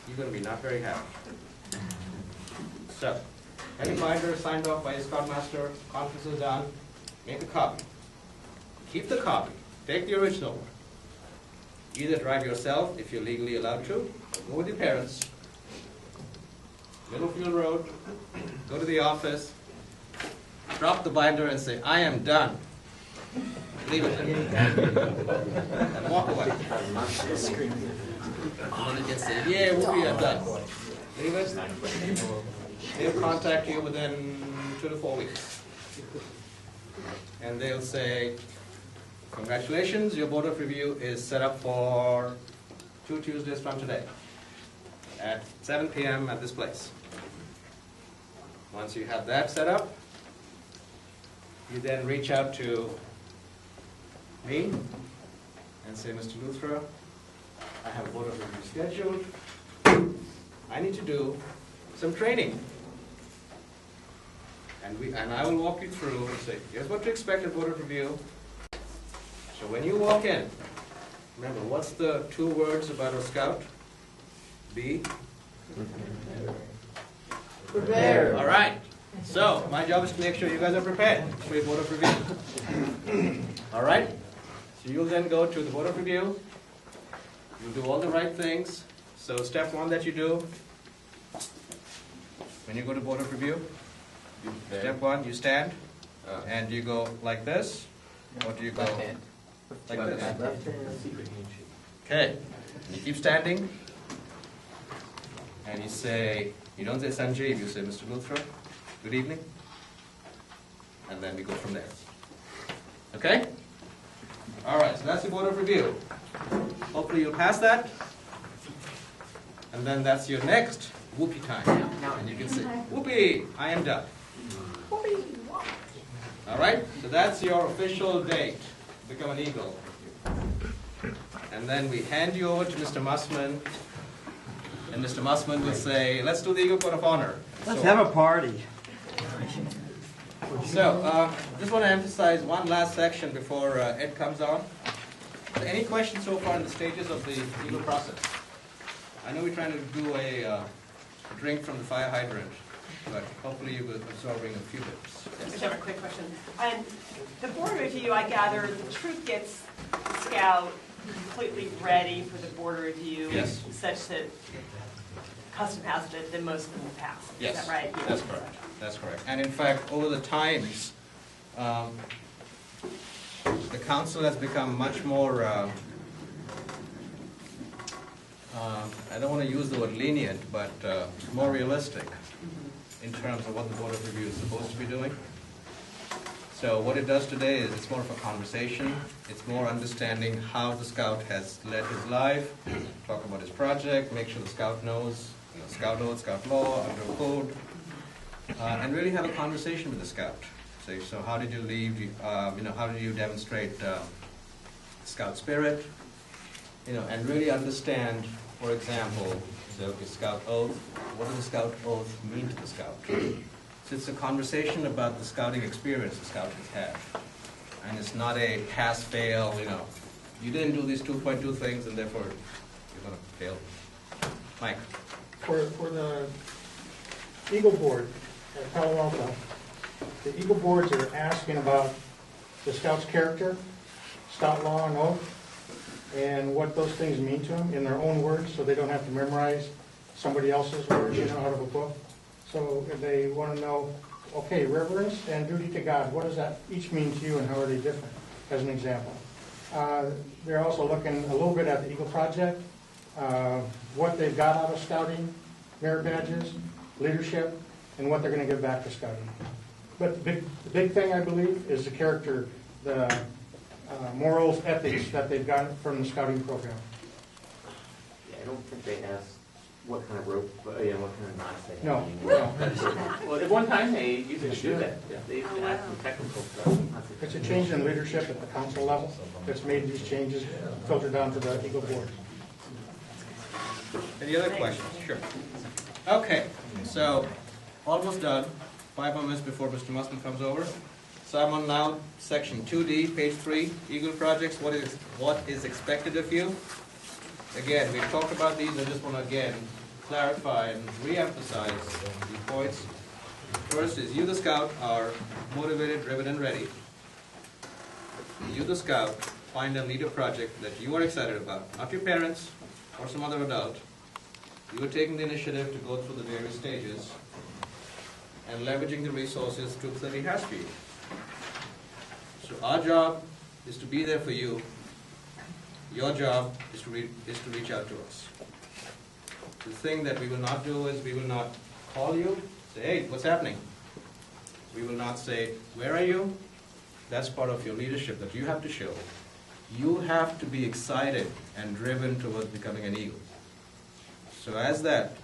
you're going to be not very happy. So, any binder signed off by a Scoutmaster, conference is done, make a copy. Keep the copy. Take the original one. Either drive yourself, if you're legally allowed to, or go with your parents. Middlefield Road, go to the office, drop the binder and say, I am done. Leave it there. And walk away. And then you can say, yeah, we are done. Leave it. They'll contact you within 2 to 4 weeks. And they'll say, congratulations, your board of review is set up for 2 Tuesdays from today at 7 p.m. at this place. Once you have that set up, you then reach out to me and say, Mr. Luthra, I have a board of review scheduled. I need to do some training. And I will walk you through and say, here's what to expect at board of review. So when you walk in, remember, what's the 2 words about a scout? Be prepared. All right. So my job is to make sure you guys are prepared for your board of review. All right. So you'll then go to the board of review. You'll do all the right things. So step 1 that you do when you go to board of review. Step 1, you stand and you go like this, or do you go like this? Okay. You keep standing. And you say, you don't say Sanjeev, you say Mr. Luthra, good evening. And then we go from there. Okay? All right, so that's the board of review. Hopefully you'll pass that. And then that's your next whoopee time. And you can say, whoopee, I am done. All right, so that's your official date to become an Eagle. And then we hand you over to Mr. Mussman. And Mr. Mussman will say, let's do the Eagle Code of Honor. Let's have a party. So, just want to emphasize one last section before Ed comes on. Any questions so far in the stages of the Eagle process? I know we're trying to do a drink from the fire hydrant, but hopefully you're absorbing a few bits. I just have a quick question. And the board review, I gather, the truth gets Scout completely ready for the board review, Yes. such that custom has the most of them will pass. Yes, Is that right? that's correct. That's correct. And in fact, over the times, the council has become much more, I don't want to use the word lenient, but more realistic in terms of what the board of review is supposed to be doing. So what it does today is it's more of a conversation. It's more understanding how the scout has led his life, talk about his project, make sure the scout knows, scout oath, scout law, under code, and really have a conversation with the scout. Say, so how did you leave? How did you demonstrate scout spirit? And really understand, for example, the scout oath. What does the scout oath mean to the scout? So it's a conversation about the scouting experience the scout has had. And it's not a pass-fail, you didn't do these 2.2 things and therefore you're going to fail. Mike. For the Eagle Board at Palo Alto, the Eagle Boards are asking about the Scout's character, Scout law and oath, and what those things mean to them in their own words, so they don't have to memorize somebody else's words, out of a book. So if they want to know, okay, reverence and duty to God, what does that each mean to you and how are they different, as an example. They're also looking a little bit at the Eagle Project, what they've got out of scouting, merit badges, leadership, and what they're going to give back to scouting. But the big thing, I believe, is the character, the morals, ethics that they've got from the scouting program. Yeah, I don't think they asked what kind of rope, what kind of knots they have. No. Well, at one time they usually do that. Yeah, they ask some technical stuff. It's a change in leadership at the council level that's made these changes filter down to the Eagle Board. Any other questions? Sure. Okay, so almost done. 5 more minutes before Mr. Mussman comes over. So I'm on now section 2D, page 3, Eagle Projects. What is expected of you? Again, we've talked about these. I just want to again clarify and re-emphasize the points. First is you, the scout, are motivated, driven, and ready. You, the scout, find and lead a project that you are excited about, not your parents or some other adult. You are taking the initiative to go through the various stages and leveraging the resources Troop 30 has for you. So our job is to be there for you. Your job is to reach out to us. The thing that we will not do is we will not call you, say, hey, what's happening? We will not say, where are you? That's part of your leadership that you have to show. You have to be excited and driven towards becoming an Eagle. So as that,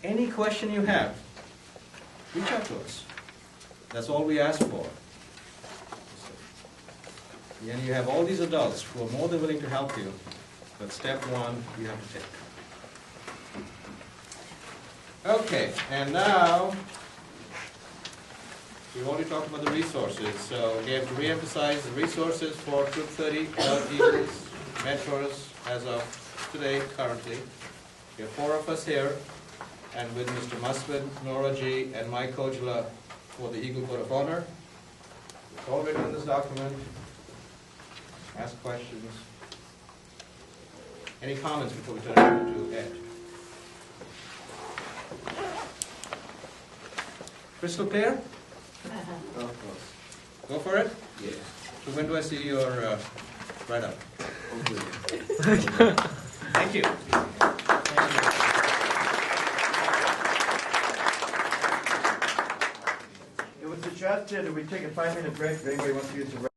any question you have, reach out to us. That's all we ask for. And you have all these adults who are more than willing to help you, but step one, you have to take. Okay, and now, we've already talked about the resources, so again, to re-emphasize the resources for Troop 30, Adult Eagles, mentors, as of today, currently. We have 4 of us here, and with Mr. Musford, Nora G., and Mike Kojala for the Eagle Code of Honor. It's all written in this document. Ask questions. Any comments before we turn it over to Ed? Crystal clear? Go for it? Yeah. So when do I see your write-up? Thank you. It was suggested that we take a 5-minute break if anybody wants to use the